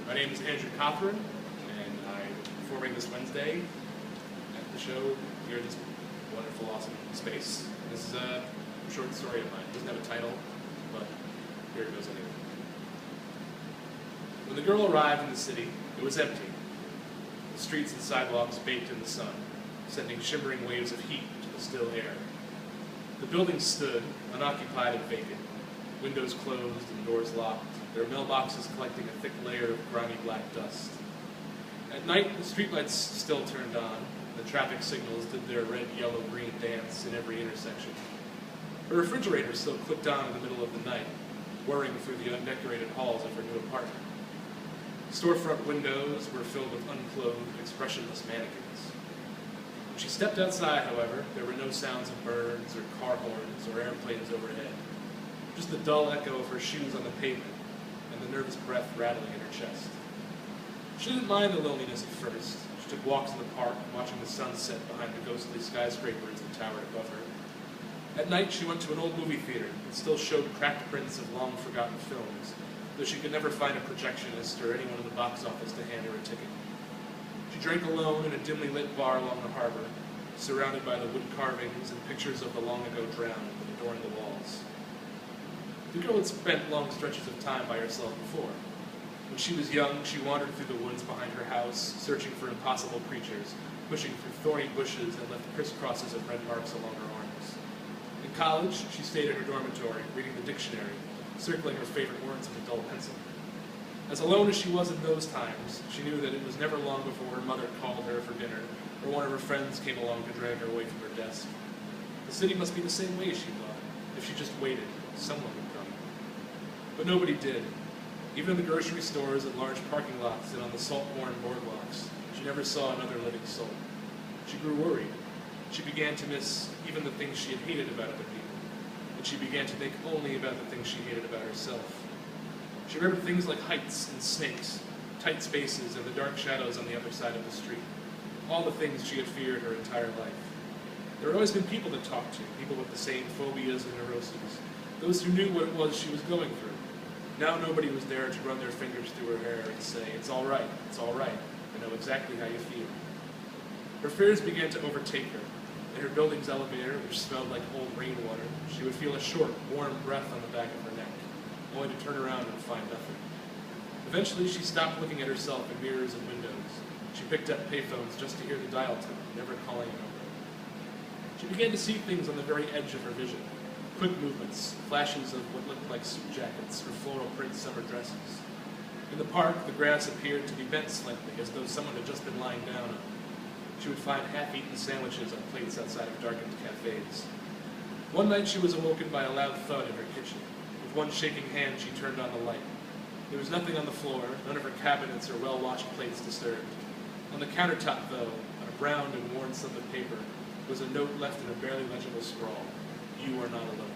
My name is Andrew Cothren, and I'm performing this Wednesday at the show here in this wonderful, awesome space. This is a short story of mine. It doesn't have a title, but here it goes anyway. When the girl arrived in the city, it was empty. The streets and sidewalks baked in the sun, sending shimmering waves of heat into the still air. The buildings stood, unoccupied and vacant, windows closed and doors locked, their mailboxes collecting a thick layer of grimy black dust. At night, the streetlights still turned on, the traffic signals did their red, yellow, green dance in every intersection. Her refrigerator still clicked on in the middle of the night, whirring through the undecorated halls of her new apartment. Storefront windows were filled with unclothed, expressionless mannequins. When she stepped outside, however, there were no sounds of birds or car horns or airplanes overhead, just the dull echo of her shoes on the pavement and the nervous breath rattling in her chest. She didn't mind the loneliness at first. She took walks in the park, watching the sun set behind the ghostly skyscrapers that towered above her. At night, she went to an old movie theater that still showed cracked prints of long-forgotten films, though she could never find a projectionist or anyone in the box office to hand her a ticket. She drank alone in a dimly lit bar along the harbor, surrounded by the wood carvings and pictures of the long-ago drowned that adorned the walls. The girl had spent long stretches of time by herself before. When she was young, she wandered through the woods behind her house, searching for impossible creatures, pushing through thorny bushes that left crisscrosses of red marks along her arms. In college, she stayed in her dormitory, reading the dictionary, circling her favorite words with a dull pencil. As alone as she was in those times, she knew that it was never long before her mother called her for dinner, or one of her friends came along to drag her away from her desk. The city must be the same way, she thought. If she just waited, someone would come. But nobody did. Even in the grocery stores and large parking lots and on the salt-worn boardwalks, she never saw another living soul. She grew worried. She began to miss even the things she had hated about other people, and she began to think only about the things she hated about herself. She remembered things like heights and snakes, tight spaces and the dark shadows on the other side of the street, all the things she had feared her entire life. There had always been people to talk to, people with the same phobias and neuroses, those who knew what it was she was going through. Now nobody was there to run their fingers through her hair and say, it's all right, I know exactly how you feel. Her fears began to overtake her. In her building's elevator, which smelled like old rainwater, she would feel a short, warm breath on the back of her neck, only to turn around and find nothing. Eventually, she stopped looking at herself in mirrors and windows. She picked up payphones just to hear the dial tone, never calling a number. She began to see things on the very edge of her vision. Quick movements, flashes of what looked like suit jackets or floral print summer dresses. In the park, the grass appeared to be bent slightly, as though someone had just been lying down on it. She would find half-eaten sandwiches on plates outside of darkened cafes. One night she was awoken by a loud thud in her kitchen. With one shaking hand, she turned on the light. There was nothing on the floor, none of her cabinets or well-washed plates disturbed. On the countertop, though, on a brown and worn slip of paper, was a note left in a barely legible scrawl. You are not alone.